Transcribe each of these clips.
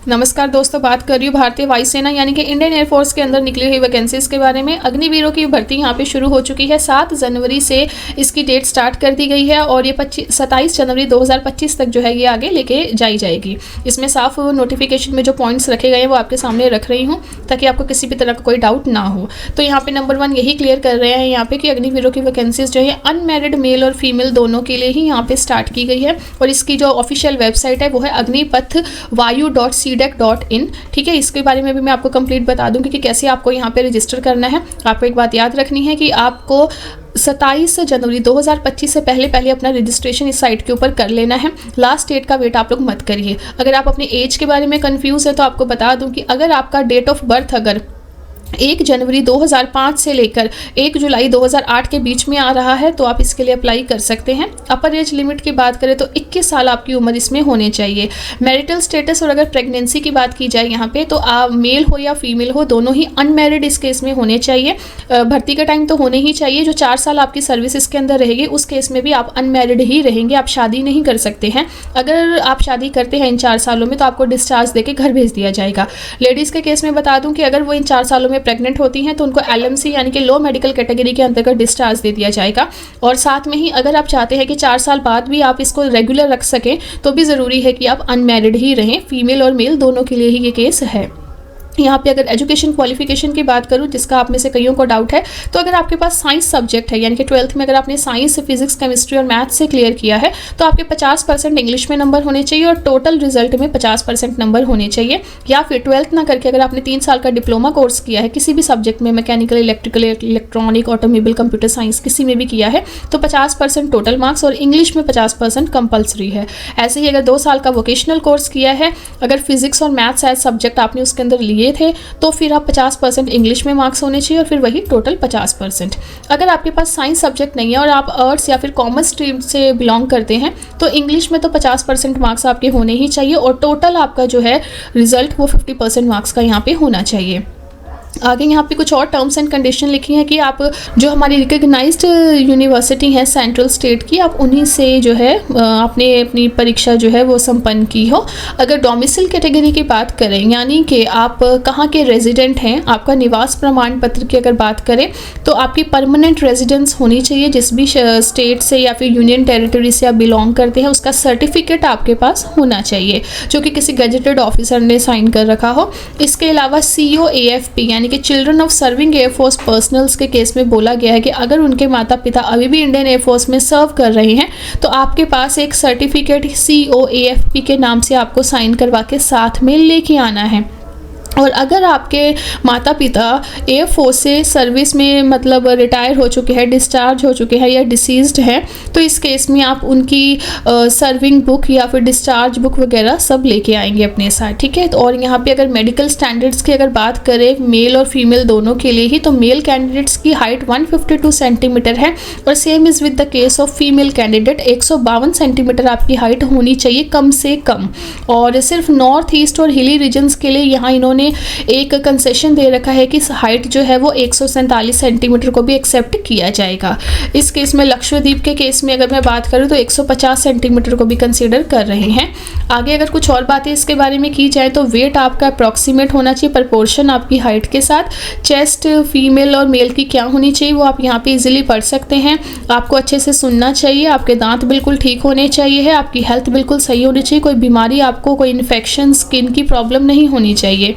नमस्कार दोस्तों, बात कर रही हूँ भारतीय वायुसेना यानी कि इंडियन एयरफोर्स के अंदर निकली हुई वैकेंसीज के बारे में। अग्निवीरों की भर्ती यहाँ पे शुरू हो चुकी है। 7 जनवरी से इसकी डेट स्टार्ट कर दी गई है और ये 27 जनवरी 2025 तक जो है ये आगे लेके जाई जाएगी। इसमें साफ नोटिफिकेशन में जो पॉइंट्स रखे गए हैं वो आपके सामने रख रही हूँ ताकि आपको किसी भी तरह का कोई डाउट ना हो। तो यहाँ पे नंबर 1 यही क्लियर कर रहे हैं यहाँ पे कि अग्निवीरों की वैकेंसीज जो है अनमैरिड मेल और फीमेल दोनों के लिए ही यहाँ पे स्टार्ट की गई है और इसकी जो ऑफिशियल वेबसाइट है वो है agnipatvayu.cdac.in। ठीक है, इसके बारे में भी मैं आपको कंप्लीट बता दूंगी कि कैसे आपको यहाँ पे रजिस्टर करना है। आपको एक बात याद रखनी है कि आपको 27 जनवरी 2025 से पहले अपना रजिस्ट्रेशन इस साइट के ऊपर कर लेना है। लास्ट डेट का वेट आप लोग मत करिए। अगर आप अपनी एज के बारे में कंफ्यूज है तो आपको बता दूं कि अगर आपका डेट ऑफ बर्थ अगर 1 जनवरी 2005 से लेकर 1 जुलाई 2008 के बीच में आ रहा है तो आप इसके लिए अप्लाई कर सकते हैं। अपर एज लिमिट की बात करें तो 21 साल आपकी उम्र इसमें होने चाहिए। मैरिटल स्टेटस और अगर प्रेगनेंसी की बात की जाए यहाँ पे तो आप मेल हो या फीमेल हो दोनों ही अनमैरिड इस केस में होने चाहिए। भर्ती का टाइम तो होने ही चाहिए। जो 4 साल आपकी सर्विस इसके अंदर रहेगी उस केस में भी आप अनमैरिड ही रहेंगे, आप शादी नहीं कर सकते हैं। अगर आप शादी करते हैं इन 4 सालों में तो आपको डिस्चार्ज देके घर भेज दिया जाएगा। लेडीज़ के केस में बता दूँ कि अगर वो इन 4 सालों में प्रेग्नेंट होती हैं तो उनको LMC यानी कि लो मेडिकल कैटेगरी के अंतर्गत डिस्चार्ज दे दिया जाएगा। और साथ में ही अगर आप चाहते हैं कि 4 साल बाद भी आप इसको रेगुलर रख सकें तो भी ज़रूरी है कि आप अनमैरिड ही रहें। फीमेल और मेल दोनों के लिए ही ये केस है। यहाँ पे अगर एजुकेशन क्वालिफिकेशन की बात करूँ जिसका आप में से कईयों को डाउट है तो अगर आपके पास साइंस सब्जेक्ट है यानी कि 12th में अगर आपने साइंस, फिजिक्स, केमिस्ट्री और मैथ्स से क्लियर किया है तो आपके 50% इंग्लिश में नंबर होने चाहिए और टोटल रिजल्ट में 50% नंबर होने चाहिए। या फिर 12th ना करके अगर आपने 3 साल का डिप्लोमा कोर्स किया है किसी भी सब्जेक्ट में, mechanical, electrical, electronic, automobile, computer science किसी में भी किया है तो 50% टोटल मार्क्स और इंग्लिश में 50% कंपल्सरी है। ऐसे ही अगर 2 साल का वोकेशनल कोर्स किया है, अगर फिजिक्स और मैथ्स एज सब्जेक्ट आपने उसके अंदर लिए थे तो फिर आप 50% इंग्लिश में मार्क्स होने चाहिए और फिर वही टोटल 50%। अगर आपके पास साइंस सब्जेक्ट नहीं है और आप आर्ट्स या फिर कॉमर्स स्ट्रीम से बिलोंग करते हैं तो इंग्लिश में तो 50% मार्क्स आपके होने ही चाहिए और टोटल आपका जो है रिजल्ट वो 50% मार्क्स का यहाँ पे होना चाहिए। आगे यहाँ पे कुछ और टर्म्स एंड कंडीशन लिखी हैं कि आप जो हमारी रिकग्नाइज्ड यूनिवर्सिटी है सेंट्रल स्टेट की, आप उन्हीं से जो है आपने अपनी परीक्षा जो है वो संपन्न की हो। अगर डोमिसाइल कैटेगरी की बात करें यानी कि आप कहाँ के रेजिडेंट हैं, आपका निवास प्रमाण पत्र की अगर बात करें तो आपकी परमानेंट रेजिडेंस होनी चाहिए। जिस भी स्टेट से या फिर यूनियन टेरिटरी से आप बिलोंग करते हैं उसका सर्टिफिकेट आपके पास होना चाहिए जो कि किसी गजेटेड ऑफिसर ने साइन कर रखा हो। इसके अलावा COAFP यानी कि children of serving air force personnels के केस में बोला गया है कि अगर उनके माता पिता अभी भी इंडियन एयरफोर्स में सर्व कर रहे हैं तो आपके पास एक सर्टिफिकेट COAFP के नाम से आपको साइन करवा के साथ में लेके आना है। और अगर आपके माता पिता एयरफोर्स से सर्विस में मतलब रिटायर हो चुके हैं, डिस्चार्ज हो चुके हैं या डिसीज्ड हैं तो इस केस में आप उनकी सर्विंग बुक या फिर डिस्चार्ज बुक वगैरह सब लेके आएंगे अपने साथ। ठीक है, तो और यहाँ पे अगर मेडिकल स्टैंडर्ड्स की अगर बात करें मेल और फीमेल दोनों के लिए ही तो मेल कैंडिडेट्स की हाइट 152 सेंटीमीटर है और same is with the case of female candidate 152 centimetre आपकी हाइट होनी चाहिए कम से कम। और सिर्फ नॉर्थ ईस्ट और हिली रीजन्स के लिए यहाँ इन्होंने एक कंसेशन दे रखा है कि हाइट जो है वो 147 सेंटीमीटर को भी एक्सेप्ट किया जाएगा। इस केस में लक्षद्वीप के केस में अगर मैं बात करूँ तो 150 सेंटीमीटर को भी कंसीडर कर रहे हैं। आगे अगर कुछ और बातें इसके बारे में की जाए तो वेट आपका अप्रॉक्सीमेट होना चाहिए प्रपोर्शन आपकी हाइट के साथ। चेस्ट फीमेल और मेल की क्या होनी चाहिए वो आप यहाँ पे इजीली पढ़ सकते हैं। आपको अच्छे से सुनना चाहिए, आपके दांत बिल्कुल ठीक होने चाहिए है, आपकी हेल्थ बिल्कुल सही होनी चाहिए, कोई बीमारी आपको कोई इन्फेक्शन स्किन की प्रॉब्लम नहीं होनी चाहिए।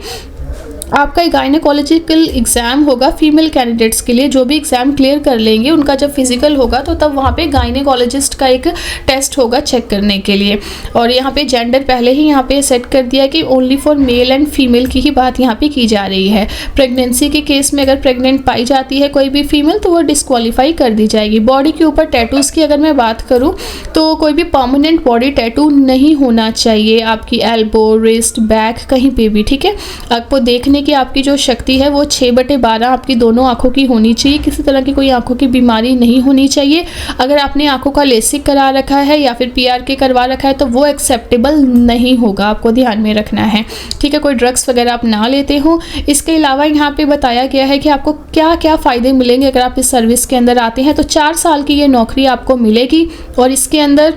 आपका गायनेकोलॉजिकल एग्ज़ाम होगा फीमेल कैंडिडेट्स के लिए। जो भी एग्ज़ाम क्लियर कर लेंगे उनका जब फिजिकल होगा तो तब वहाँ पे गायनेकोलॉजिस्ट का एक टेस्ट होगा चेक करने के लिए। और यहाँ पे जेंडर पहले ही यहाँ पे सेट कर दिया कि only for male and female की ही बात यहाँ पे की जा रही है। प्रेगनेंसी के केस में अगर प्रेग्नेंट पाई जाती है कोई भी फीमेल तो वो डिस्क्वालीफाई कर दी जाएगी। बॉडी के ऊपर टैटूज़ की अगर मैं बात करूँ तो कोई भी परमानेंट बॉडी टैटू नहीं होना चाहिए आपकी एल्बो, रिस्ट, बैक कहीं पर भी। ठीक है, आपको देखने कि आपकी जो शक्ति है वो 6/12 आपकी दोनों आंखों की होनी चाहिए। किसी तरह की कोई आंखों की बीमारी नहीं होनी चाहिए। अगर आपने आंखों का लेसिक करा रखा है या फिर PRK करवा रखा है तो वो एक्सेप्टेबल नहीं होगा, आपको ध्यान में रखना है। ठीक है, कोई ड्रग्स वगैरह आप ना लेते हो। इसके अलावा यहाँ पे बताया गया है कि आपको क्या क्या फ़ायदे मिलेंगे अगर आप इस सर्विस के अंदर आते हैं। तो 4 साल की ये नौकरी आपको मिलेगी और इसके अंदर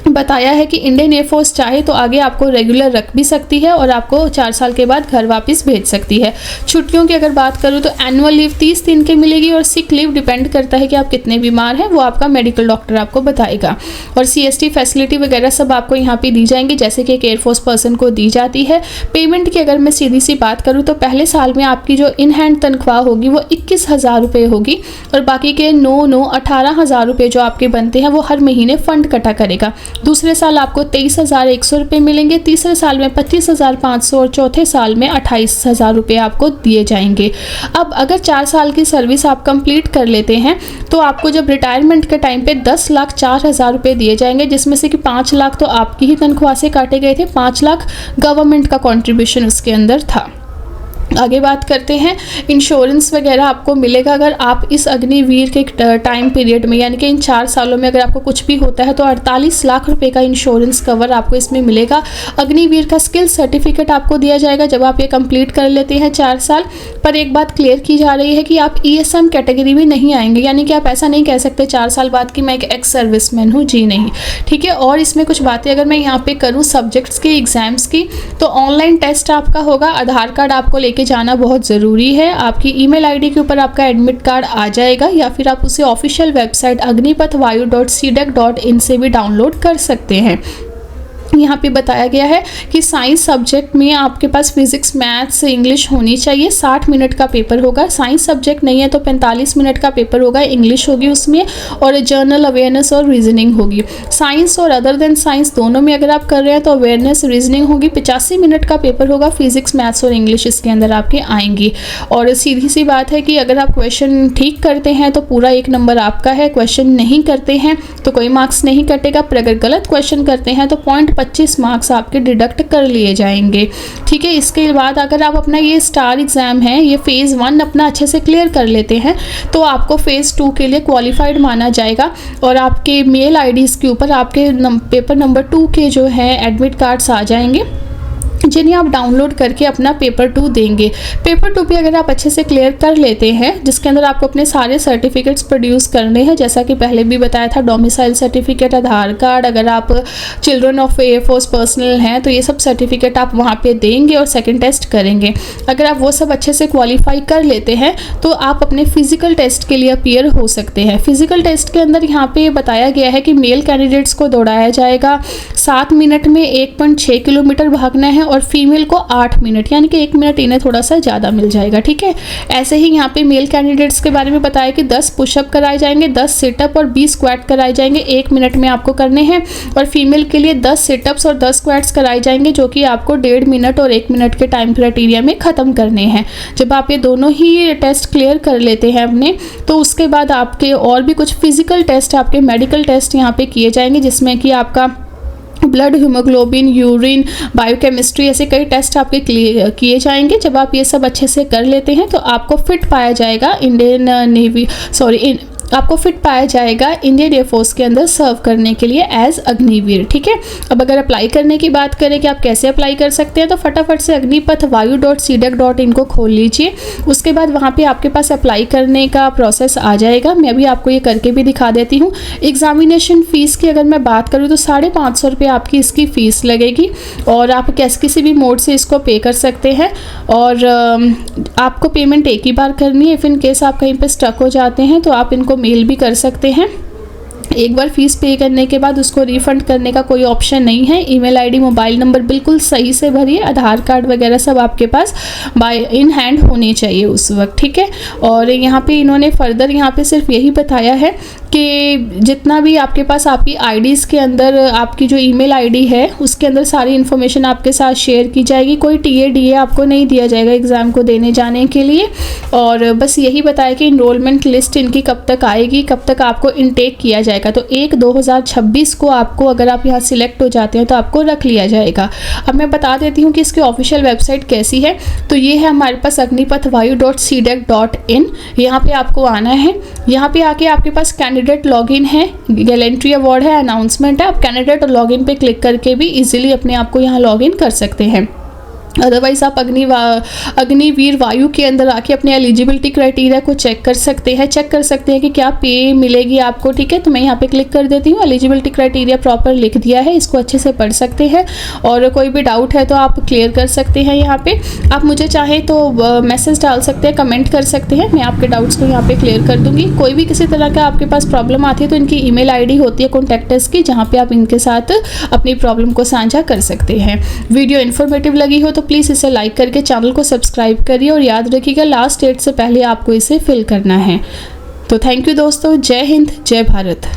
बताया है कि इंडियन एयरफोर्स चाहे तो आगे आपको रेगुलर रख भी सकती है और आपको 4 साल के बाद घर वापस भेज सकती है। छुट्टियों की अगर बात करूँ तो एनुअल लीव 30 दिन की मिलेगी और सिक लीव डिपेंड करता है कि आप कितने बीमार हैं, वो आपका मेडिकल डॉक्टर आपको बताएगा। और CST फैसिलिटी वगैरह सब आपको यहाँ पे दी जाएंगी जैसे कि एक एयरफोर्स पर्सन को दी जाती है। पेमेंट की अगर मैं सीधी सी बात करूँ तो पहले साल में आपकी जो इन हैंड तनख्वाह होगी वो 21,000 रुपये होगी और बाकी के 18,000 रुपये जो आपके बनते हैं वो हर महीने फंड कटा करेगा। दूसरे साल आपको 23,100 रुपये मिलेंगे, तीसरे साल में 25,500 और चौथे साल में 28,000 रुपये आपको दिए जाएंगे। अब अगर 4 साल की सर्विस आप कंप्लीट कर लेते हैं तो आपको जब रिटायरमेंट के टाइम पे 10,04,000 रुपये दिए जाएंगे, जिसमें से कि 5 लाख तो आपकी ही तनख्वाह से काटे गए थे, 5 लाख गवर्नमेंट का कंट्रीब्यूशन उसके अंदर था। आगे बात करते हैं, इंश्योरेंस वगैरह आपको मिलेगा अगर आप इस अग्निवीर के टाइम पीरियड में यानी कि इन 4 सालों में अगर आपको कुछ भी होता है तो 48 लाख रुपए का इंश्योरेंस कवर आपको इसमें मिलेगा। अग्निवीर का स्किल सर्टिफिकेट आपको दिया जाएगा जब आप ये कंप्लीट कर लेते हैं 4 साल। पर एक बात क्लियर की जा रही है कि आप ESM कैटेगरी में नहीं आएंगे, यानी कि आप ऐसा नहीं कह सकते 4 साल बाद कि मैं एक एक्स सर्विसमैन हूँ, जी नहीं, ठीक है। और इसमें कुछ बातें अगर मैं यहाँ पे करूँ सब्जेक्ट्स की, एग्जाम्स की, तो ऑनलाइन टेस्ट आपका होगा। आधार कार्ड आपको लेके जाना बहुत ज़रूरी है। आपकी ईमेल आईडी के ऊपर आपका एडमिट कार्ड आ जाएगा या फिर आप उसे ऑफिशियल वेबसाइट agnipathvayu.cdac.in से भी डाउनलोड कर सकते हैं। यहाँ पे बताया गया है कि साइंस सब्जेक्ट में आपके पास फिजिक्स, मैथ्स, इंग्लिश होनी चाहिए। 60 मिनट का पेपर होगा। साइंस सब्जेक्ट नहीं है तो 45 मिनट का पेपर होगा, इंग्लिश होगी उसमें और जनरल अवेयरनेस और रीजनिंग होगी। साइंस और अदर देन साइंस दोनों में अगर आप कर रहे हैं तो अवेयरनेस, रीजनिंग होगी। 85 मिनट का पेपर होगा। फिजिक्स, मैथ्स और इंग्लिश इसके अंदर आपके आएंगी। और सीधी सी बात है कि अगर आप क्वेश्चन ठीक करते हैं तो पूरा 1 नंबर आपका है, क्वेश्चन नहीं करते हैं तो कोई मार्क्स नहीं कटेगा, पर अगर गलत क्वेश्चन करते हैं तो 25 मार्क्स आपके डिडक्ट कर लिए जाएंगे, ठीक है। इसके बाद अगर आप अपना ये स्टार एग्जाम है, ये फेज़ 1 अपना अच्छे से क्लियर कर लेते हैं तो आपको फेज़ 2 के लिए क्वालिफाइड माना जाएगा और आपके मेल आईडीज़ के ऊपर आपके पेपर नंबर 2 के जो है एडमिट कार्ड्स आ जाएंगे, जिन्हें आप डाउनलोड करके अपना पेपर 2 देंगे। पेपर 2 भी अगर आप अच्छे से क्लियर कर लेते हैं, जिसके अंदर आपको अपने सारे सर्टिफिकेट्स प्रोड्यूस करने हैं, जैसा कि पहले भी बताया था, डोमिसाइल सर्टिफिकेट, आधार कार्ड, अगर आप चिल्ड्रन ऑफ एयरफोर्स पर्सनल हैं तो ये सब सर्टिफिकेट आप वहाँ पे देंगे और सेकंड टेस्ट करेंगे। अगर आप वो सब अच्छे से क्वालिफाई कर लेते हैं तो आप अपने फिजिकल टेस्ट के लिए अपीयर हो सकते हैं। फिजिकल टेस्ट के अंदर यहाँ पे बताया गया है कि मेल कैंडिडेट्स को दौड़ाया जाएगा, 7 मिनट में 1.6 किलोमीटर भागना है और फीमेल को 8 मिनट, यानी कि 1 मिनट इन्हें थोड़ा सा ज़्यादा मिल जाएगा, ठीक है। ऐसे ही यहाँ पे मेल कैंडिडेट्स के बारे में बताया कि 10 पुशअप कराए जाएंगे, 10 सिटअप और 20 स्क्वाट कराए जाएंगे, 1 मिनट में आपको करने हैं। और फीमेल के लिए 10 सिटअप्स और 10 स्क्वाट्स कराए जाएंगे जो कि आपको 1.5 मिनट और 1 मिनट के टाइम क्राइटेरिया में ख़त्म करने हैं। जब आप ये दोनों ही टेस्ट क्लियर कर लेते हैं अपने, तो उसके बाद आपके और भी कुछ फिजिकल टेस्ट, आपके मेडिकल टेस्ट यहाँ पे किए जाएंगे, जिसमें कि आपका ब्लड, हीमोग्लोबिन, यूरिन, बायोकेमिस्ट्री, ऐसे कई टेस्ट आपके किए जाएंगे। जब आप ये सब अच्छे से कर लेते हैं तो आपको फिट पाया जाएगा आपको फिट पाया जाएगा इंडियन एयरफोर्स के अंदर सर्व करने के लिए एज अग्निवीर, ठीक है। अब अगर अप्लाई करने की बात करें कि आप कैसे अप्लाई कर सकते हैं, तो फटाफट से agnipathvayu.cdac.in को खोल लीजिए। उसके बाद वहाँ पे आपके पास अप्लाई करने का प्रोसेस आ जाएगा। मैं भी आपको ये करके भी दिखा देती हूँ। एग्जामिनेशन फ़ीस की अगर मैं बात करूँ तो 550 रुपये आपकी इसकी फ़ीस लगेगी और आप किसी भी मोड से इसको पे कर सकते हैं और आपको पेमेंट एक ही बार करनी है। इफ़ इन केस आप कहीं पर स्टक हो जाते हैं तो आप इनको मेल भी कर सकते हैं। एक बार फीस पे करने के बाद उसको रिफ़ंड करने का कोई ऑप्शन नहीं है। ईमेल आईडी, मोबाइल नंबर बिल्कुल सही से भरिए, आधार कार्ड वगैरह सब आपके पास बाय इन हैंड होने चाहिए उस वक्त, ठीक है। और यहाँ पे इन्होंने फर्दर यहाँ पे सिर्फ यही बताया है कि जितना भी आपके पास आपकी आईडीज़ के अंदर आपकी जो ईमेल आईडी है उसके अंदर सारी इन्फॉर्मेशन आपके साथ शेयर की जाएगी। कोई TA आपको नहीं दिया जाएगा एग्ज़ाम को देने जाने के लिए। और बस यही बताया कि इनरोलमेंट लिस्ट इनकी कब तक आएगी, कब तक आपको इनटेक किया जाएगा। तो 1/2026 को आपको, अगर आप यहाँ सिलेक्ट हो जाते हैं तो आपको रख लिया जाएगा। अब मैं बता देती हूँ कि इसकी ऑफिशियल वेबसाइट कैसी है। तो ये है हमारे पास agnipathvayu.cdac.in। यहाँ पे आपको आना है। यहाँ पे आके आपके पास कैंडिडेट लॉगिन है, गैलेंट्री अवार्ड है, अनाउंसमेंट है। आप कैंडिडेट और लॉगिन पे क्लिक करके भी इजीली अपने आप को यहाँ लॉगिन कर सकते हैं। अदरवाइज़ आप अग्निवीर वायु के अंदर आके अपने एलिजिबिलिटी क्राइटेरिया को चेक कर सकते हैं कि क्या पे मिलेगी आपको। ठीक है, तो मैं यहाँ पे क्लिक कर देती हूँ। एलिजिबिलिटी क्राइटेरिया प्रॉपर लिख दिया है, इसको अच्छे से पढ़ सकते हैं और कोई भी डाउट है तो आप क्लियर कर सकते हैं। यहाँ पे आप मुझे चाहें तो मैसेज डाल सकते हैं, कमेंट कर सकते हैं, मैं आपके डाउट्स को यहाँ पे क्लियर कर दूँगी। कोई भी किसी तरह का आपके पास प्रॉब्लम आती है तो इनकी ईमेल आईडी होती है कॉन्टैक्टर्स की, जहाँ पे आप इनके साथ अपनी प्रॉब्लम को साझा कर सकते हैं। वीडियो इन्फॉर्मेटिव लगी हो तो प्लीज़ इसे लाइक करके चैनल को सब्सक्राइब करिए और याद रखिएगा लास्ट डेट से पहले आपको इसे फिल करना है। तो थैंक यू दोस्तों, जय हिंद, जय भारत।